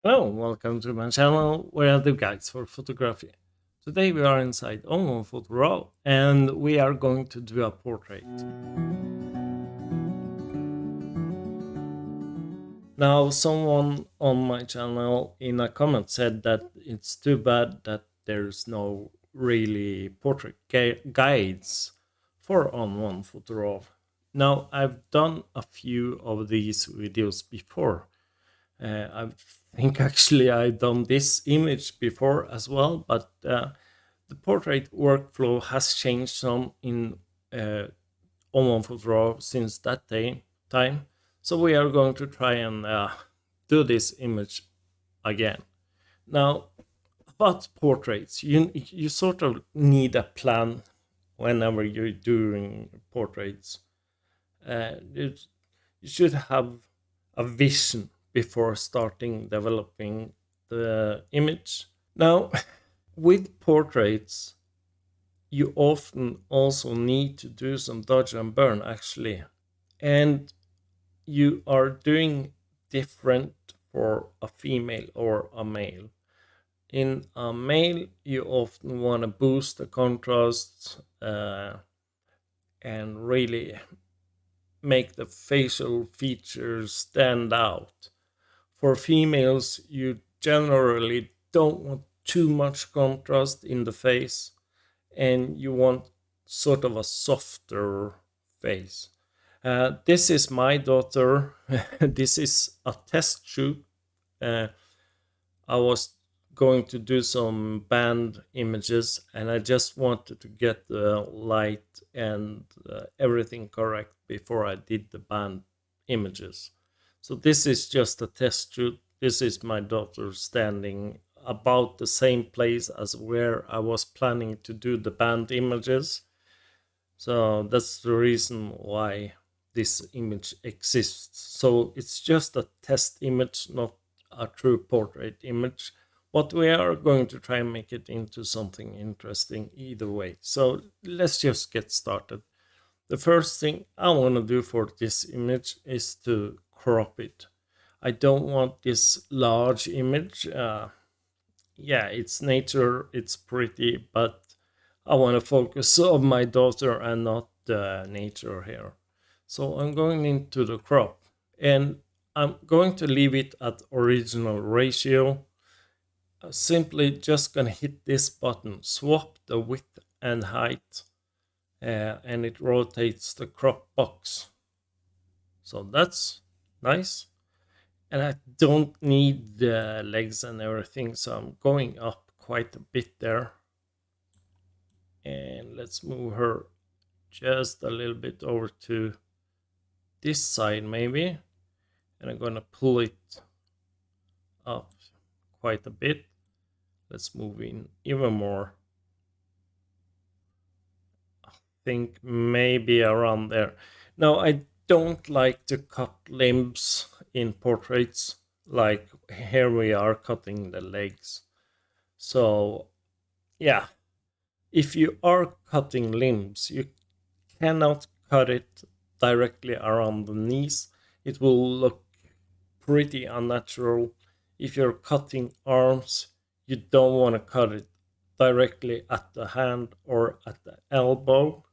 Hello, welcome to my channel where I do guides for photography. Today we are inside ON1 Photo and we are going to do a portrait. Now, someone on my channel in a comment said that it's too bad that there's no really portrait guides for ON1 Photo. Now, I've done a few of these videos before. I think actually I've done this image before as well, but the portrait workflow has changed some in ON1 Photo since that time. So we are going to try and do this image again. Now, about portraits, you sort of need a plan whenever you're doing portraits. You should have a vision before starting developing the image. Now, with portraits, you often also need to do some dodge and burn actually. And you are doing different for a female or a male. In a male, you often want to boost the contrast and really make the facial features stand out. For females, you generally don't want too much contrast in the face and you want sort of a softer face. This is my daughter. This is a test shoot. I was going to do some band images and I just wanted to get the light and everything correct before I did the band images. So this is just a test shoot. This is my daughter standing about the same place as where I was planning to do the band images. So that's the reason why this image exists. So it's just a test image, not a true portrait image. But we are going to try and make it into something interesting either way. So let's just get started. The first thing I want to do for this image is to crop it. I don't want this large image. Yeah, it's nature, it's pretty, but I want to focus on my daughter and not the nature here. So I'm going into the crop and I'm going to leave it at original ratio. Simply just gonna hit this button, swap the width and height, and it rotates the crop box. So that's nice. And I don't need the legs and everything, so I'm going up quite a bit there. And let's move her just a little bit over to this side maybe. And I'm gonna pull it up quite a bit. Let's move in even more. I think maybe around there. Now, I don't like to cut limbs in portraits. Like here we are cutting the legs. So, yeah, if you are cutting limbs, you cannot cut it directly around the knees. It will look pretty unnatural. If you're cutting arms, you don't want to cut it directly at the hand or at the elbow.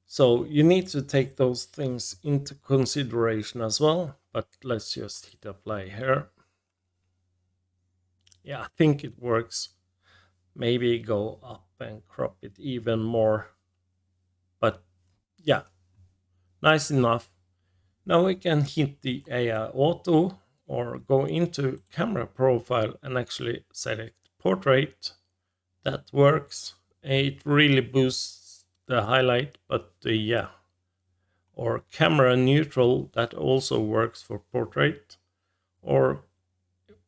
So you need to take those things into consideration as well. But let's just hit apply here. Yeah, I think it works. Maybe go up and crop it even more. But yeah, nice enough. Now we can hit the AI auto or go into camera profile and actually select portrait. That works. It really boosts the highlight, but yeah. Or camera neutral, that also works for portrait. Or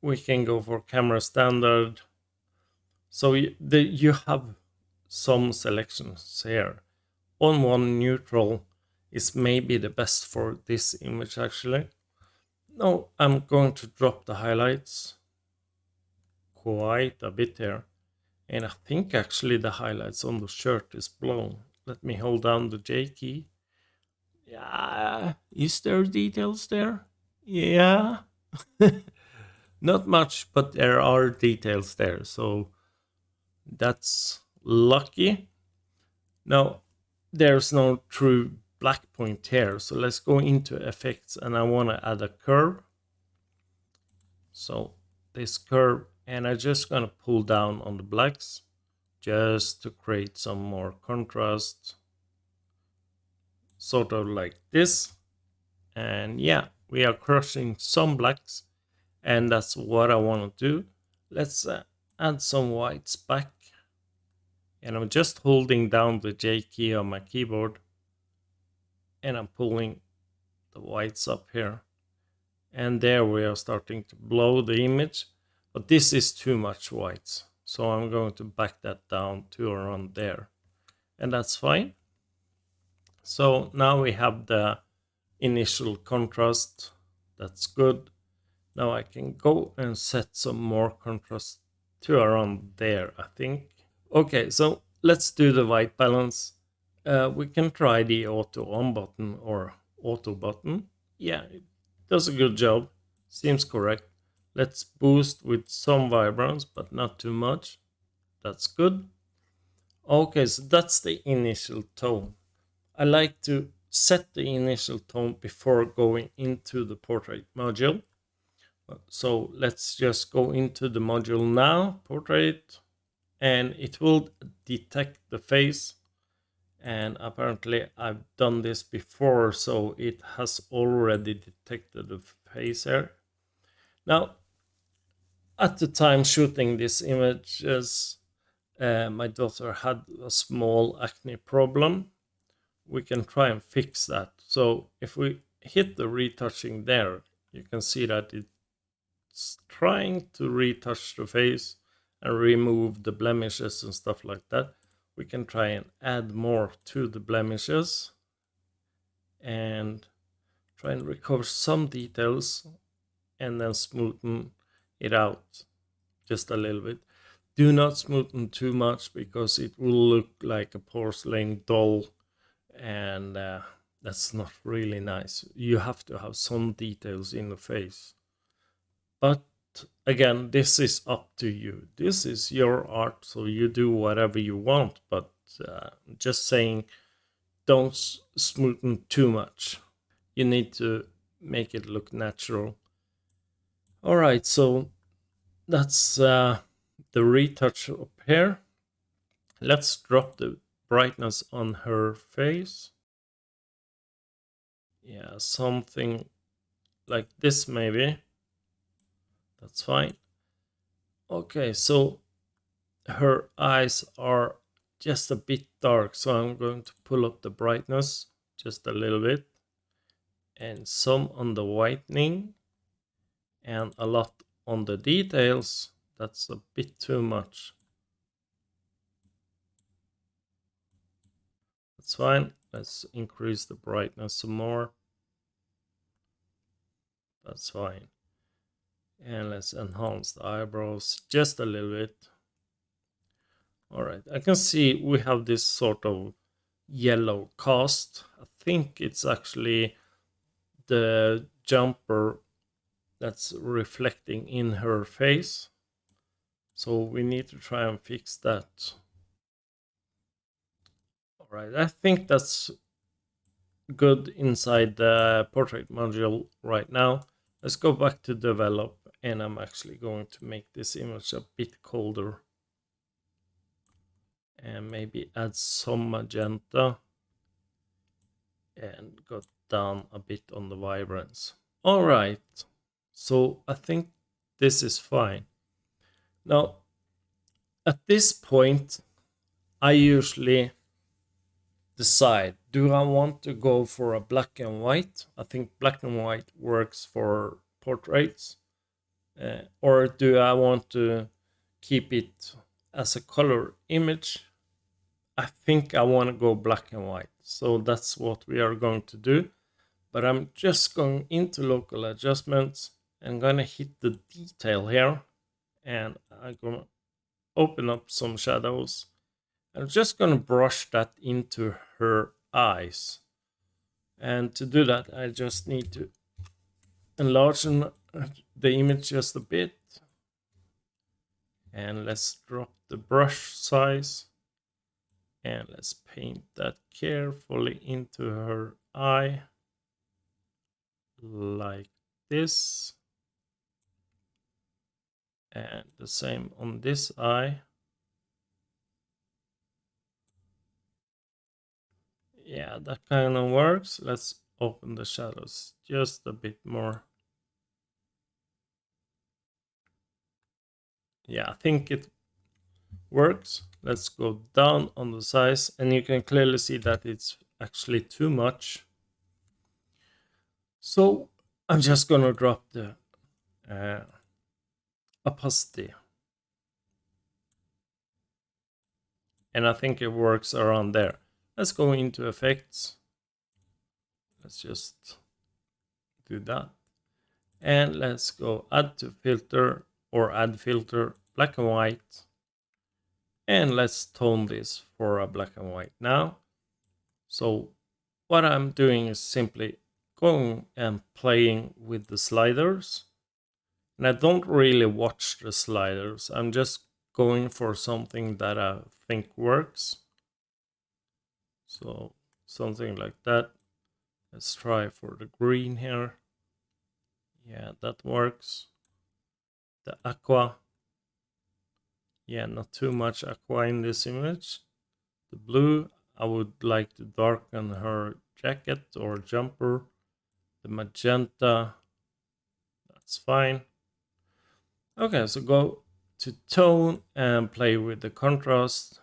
we can go for camera standard. So you have some selections here. ON1 neutral is maybe the best for this image actually. Now I'm going to drop the highlights quite a bit here. And I think actually the highlights on the shirt is blown. Let me hold down the J key. Yeah, is there details there? Yeah. Not much, but there are details there, so that's lucky. Now, there's no true black point here, so let's go into effects, and I want to add a curve. So this curve, and I'm just going to pull down on the blacks just to create some more contrast, sort of like this. And yeah, we are crushing some blacks, and that's what I want to do. Let's add some whites back, and I'm just holding down the J key on my keyboard, and I'm pulling the whites up here, and there we are starting to blow the image, but this is too much whites, so I'm going to back that down to around there, and that's fine. So now we have the initial contrast. That's good. Now I can go and set some more contrast to around there, I think. Okay, so let's do the white balance. We can try the auto on button or auto button. Yeah, it does a good job. Seems correct. Let's boost with some vibrance, but not too much. That's good. Okay, so that's the initial tone. I like to set the initial tone before going into the portrait module. So let's just go into the module now, portrait, and it will detect the face. And apparently I've done this before, so it has already detected the face here. Now, at the time shooting these images, my daughter had a small acne problem. We can try and fix that. So if we hit the retouching there, you can see that it's trying to retouch the face and remove the blemishes and stuff like that. We can try and add more to the blemishes and try and recover some details and then smoothen it out just a little bit. Do not smoothen too much because it will look like a porcelain doll, and that's not really nice. You have to have some details in the face. But again, this is up to you. This is your art, so you do whatever you want. But just saying, don't smoothen too much. You need to make it look natural. All right, so that's the retouch up here. Let's drop the brightness on her face. Yeah, something like this maybe. That's fine. Okay, so her eyes are just a bit dark, so I'm going to pull up the brightness just a little bit, and some on the whitening, and a lot on the details. That's a bit too much. That's fine. Let's increase the brightness some more. That's fine. And let's enhance the eyebrows just a little bit. All right, I can see we have this sort of yellow cast. I think it's actually the jumper that's reflecting in her face. So we need to try and fix that. All right, I think that's good inside the portrait module right now. Let's go back to develop, and I'm actually going to make this image a bit colder. And maybe add some magenta and go down a bit on the vibrance. All right, so I think this is fine. Now, at this point, I usually decide, do I want to go for a black and white? I think black and white works for portraits. Or do I want to keep it as a color image? I think I want to go black and white. So that's what we are going to do. But I'm just going into local adjustments and going to hit the detail here. And I'm going to open up some shadows. I'm just going to brush that into her eyes. And to do that, I just need to enlarge the image just a bit. And let's drop the brush size. And let's paint that carefully into her eye. Like this. And the same on this eye. Yeah, that kind of works. Let's open the shadows just a bit more. Yeah, I think it works. Let's go down on the size, and you can clearly see that it's actually too much. So I'm just gonna drop the opacity. And I think it works around there. Let's go into effects. Let's just do that. And let's go add to filter or add filter black and white. And let's tone this for a black and white now. So what I'm doing is simply going and playing with the sliders. And I don't really watch the sliders. I'm just going for something that I think works. So something like that. Let's try for the green here. Yeah, that works. The aqua. Yeah, not too much aqua in this image. The blue, I would like to darken her jacket or jumper. The magenta, that's fine. Okay, so go to tone and play with the contrast.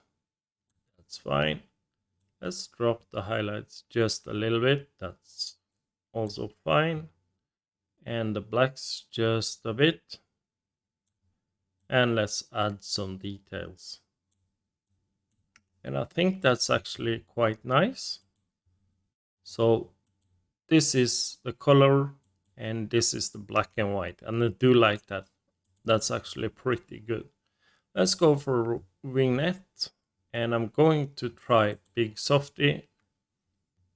That's fine. Let's drop the highlights just a little bit. That's also fine. And the blacks just a bit. And let's add some details. And I think that's actually quite nice. So this is the color and this is the black and white. And I do like that. That's actually pretty good. Let's go for Wingnet. And I'm going to try Big Softy.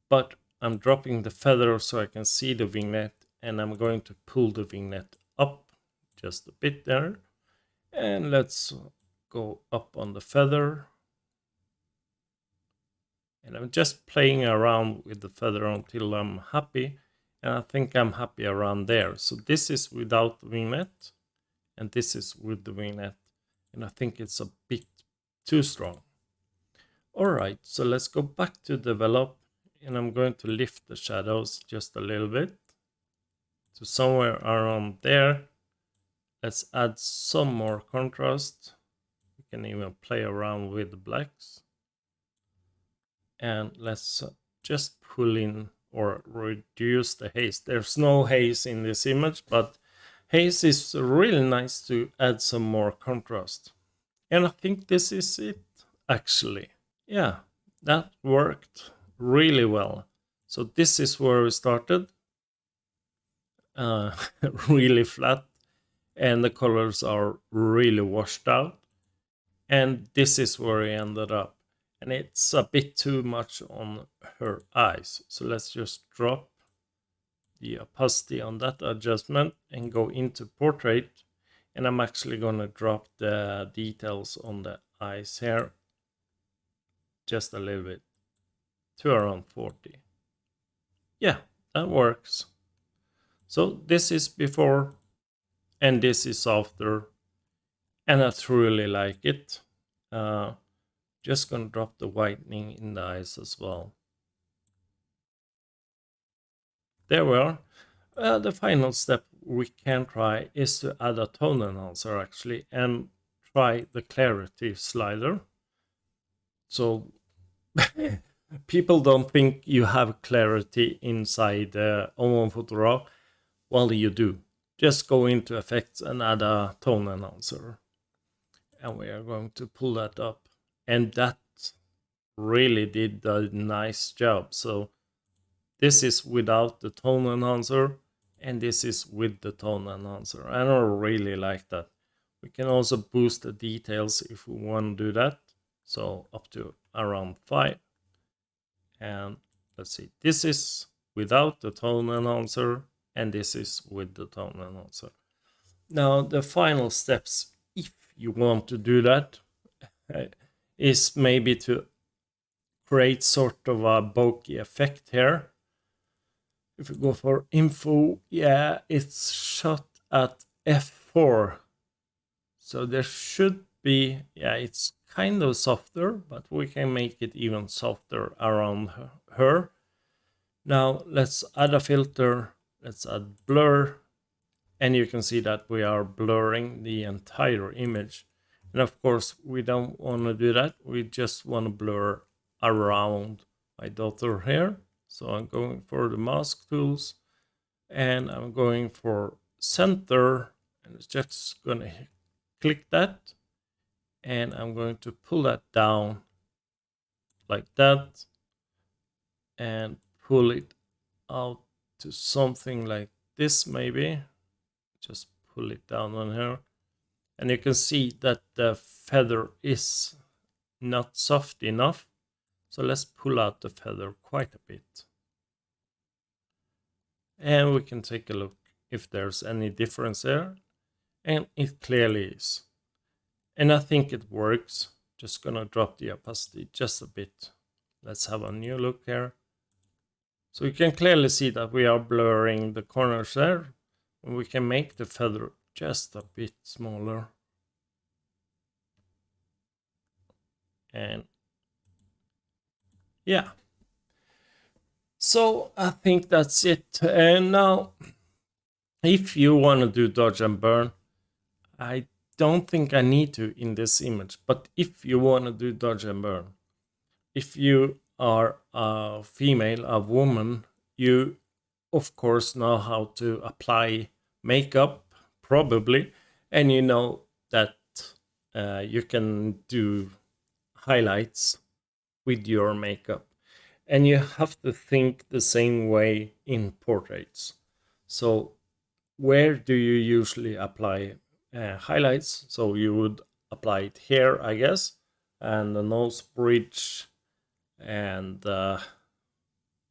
But I'm dropping the feather so I can see the Wingnet. And I'm going to pull the Wingnet up just a bit there. And let's go up on the feather. And I'm just playing around with the feather until I'm happy. And I think I'm happy around there. So this is without the Wingnet. And this is with the Wingnet. And I think it's a bit too strong. Alright, so let's go back to develop. And I'm going to lift the shadows just a little bit. To somewhere around there. Let's add some more contrast. You can even play around with the blacks. And let's just pull in or reduce the haze. There's no haze in this image, but haze is really nice to add some more contrast. And I think this is it, actually. Yeah, that worked really well. So this is where we started. Really flat. And the colors are really washed out. And this is where we ended up. And it's a bit too much on her eyes. So let's just drop the opacity on that adjustment and go into portrait. And I'm actually going to drop the details on the eyes here just a little bit to around 40. Yeah, that works. So this is before and this is after. And I truly like it. Just going to drop the whitening in the eyes as well. There we are. The final step we can try is to add a tone enhancer actually and try the clarity slider. So people don't think you have clarity inside ON1 Photo RAW. Well, you do. Just go into effects and add a tone enhancer. And we are going to pull that up. And that really did a nice job. So this is without the tone enhancer, and this is with the tone enhancer. And I really like that. We can also boost the details if we want to do that. So up to around 5. And let's see, this is without the tone enhancer, and this is with the tone enhancer. Now the final steps, if you want to do that, is maybe to create sort of a bokeh effect here. If we go for info, yeah, it's shot at f4. So there should be, yeah, it's kind of softer, but we can make it even softer around her. Now let's add a filter, let's add blur, and you can see that we are blurring the entire image. And of course, we don't want to do that. We just want to blur around my daughter here. So I'm going for the mask tools and I'm going for center and it's just going to click that. And I'm going to pull that down like that and pull it out to something like this maybe. Just pull it down on here. And you can see that the feather is not soft enough. So let's pull out the feather quite a bit. And we can take a look if there's any difference there. And it clearly is. And I think it works. Just gonna drop the opacity just a bit. Let's have a new look here. So you can clearly see that we are blurring the corners there. And we can make the feather just a bit smaller. And yeah. So I think that's it. And now, if you want to do dodge and burn, I don't think I need to in this image. But if you want to do dodge and burn, if you are a female, a woman, you of course know how to apply makeup, probably, and you know that you can do highlights with your makeup. And you have to think the same way in portraits. So where do you usually apply highlights? So you would apply it here, I guess, and the nose bridge, and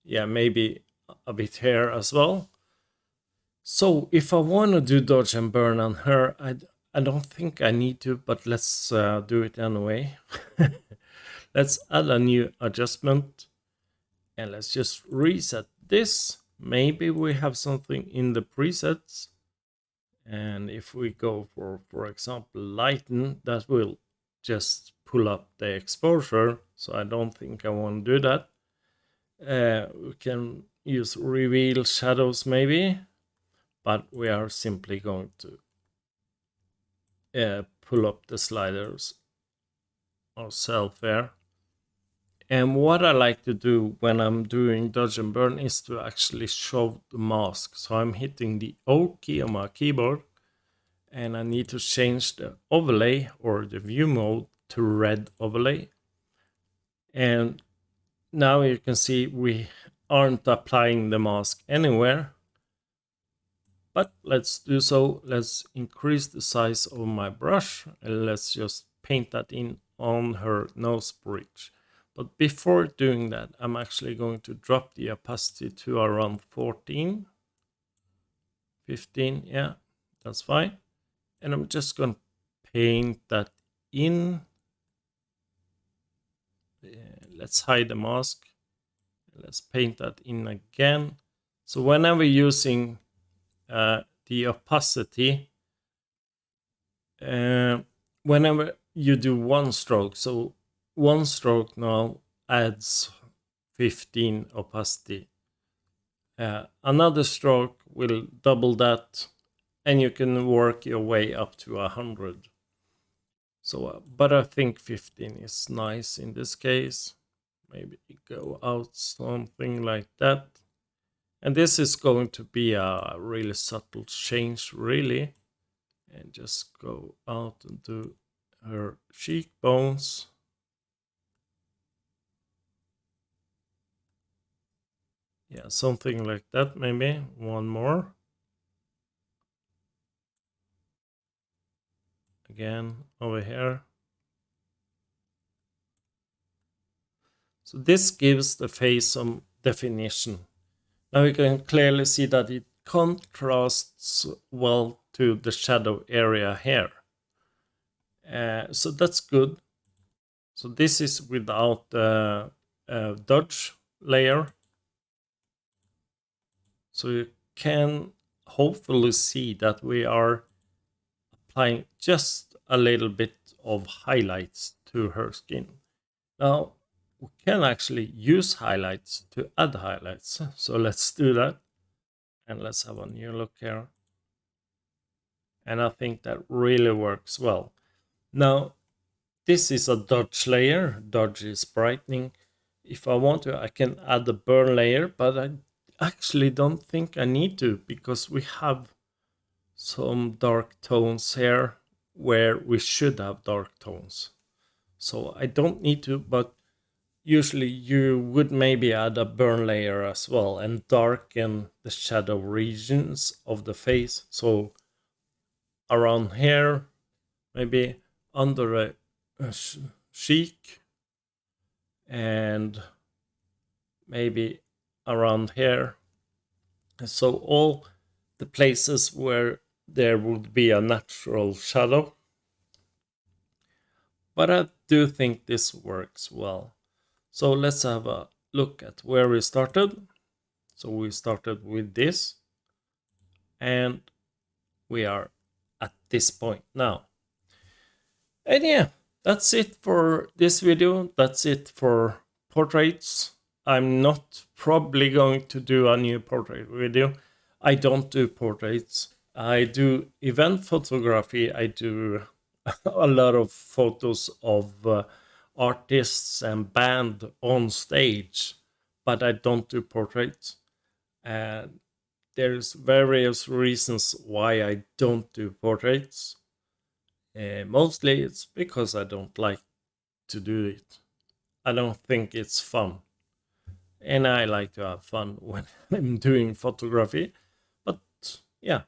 yeah, maybe a bit here as well. So if I want to do dodge and burn on her, I don't think I need to, but let's do it anyway. Let's add a new adjustment and let's just reset this. Maybe we have something in the presets. And if we go for example, lighten, that will just pull up the exposure. So I don't think I want to do that. We can use reveal shadows maybe, but we are simply going to pull up the sliders ourselves there. And what I like to do when I'm doing dodge and burn is to actually show the mask. So I'm hitting the O key on my keyboard and I need to change the overlay or the view mode to red overlay. And now you can see we aren't applying the mask anywhere. But let's do so. Let's increase the size of my brush and let's just paint that in on her nose bridge. But before doing that, I'm actually going to drop the opacity to around 14, 15, yeah, that's fine. And I'm just going to paint that in. Let's hide the mask. Let's paint that in again. So whenever using the opacity, whenever you do one stroke, so one stroke now adds 15 opacity. Another stroke will double that, and you can work your way up to 100. So, but I think 15 is nice in this case. Maybe go out something like that. And this is going to be a really subtle change, really. And just go out and do her cheekbones. Yeah, something like that, maybe. One more. Again, over here. So this gives the face some definition. Now you can clearly see that it contrasts well to the shadow area here. So that's good. So this is without the dodge layer. So you can hopefully see that we are applying just a little bit of highlights to her skin. Now, we can actually use highlights to add highlights. So let's do that. And let's have a new look here. And I think that really works well. Now, this is a dodge layer. Dodge is brightening. If I want to, I can add a burn layer, but I actually don't think I need to, because we have some dark tones here where we should have dark tones. So I don't need to, but usually you would maybe add a burn layer as well and darken the shadow regions of the face. So around here, maybe under a cheek, and maybe around here. So all the places where there would be a natural shadow. But I do think this works well. So let's have a look at where we started. So we started with this, and we are at this point now. And yeah, that's it for this video. That's it for portraits. I'm not probably going to do a new portrait video. I don't do portraits. I do event photography. I do a lot of photos of artists and band on stage, but I don't do portraits. And there's various reasons why I don't do portraits. Mostly it's because I don't like to do it. I don't think it's fun. And I like to have fun when I'm doing photography. But yeah,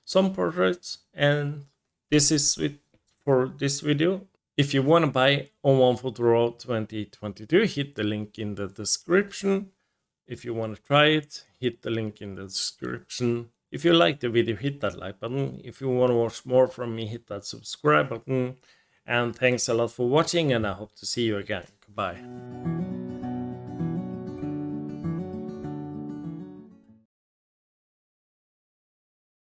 some portraits, and this is it for this video. If you want to buy ON1 Photo 2022, hit the link in the description. If you want to try it, hit the link in the description. If you like the video, hit that like button. If you want to watch more from me, hit that subscribe button. And thanks a lot for watching, and I hope to see you again. Goodbye.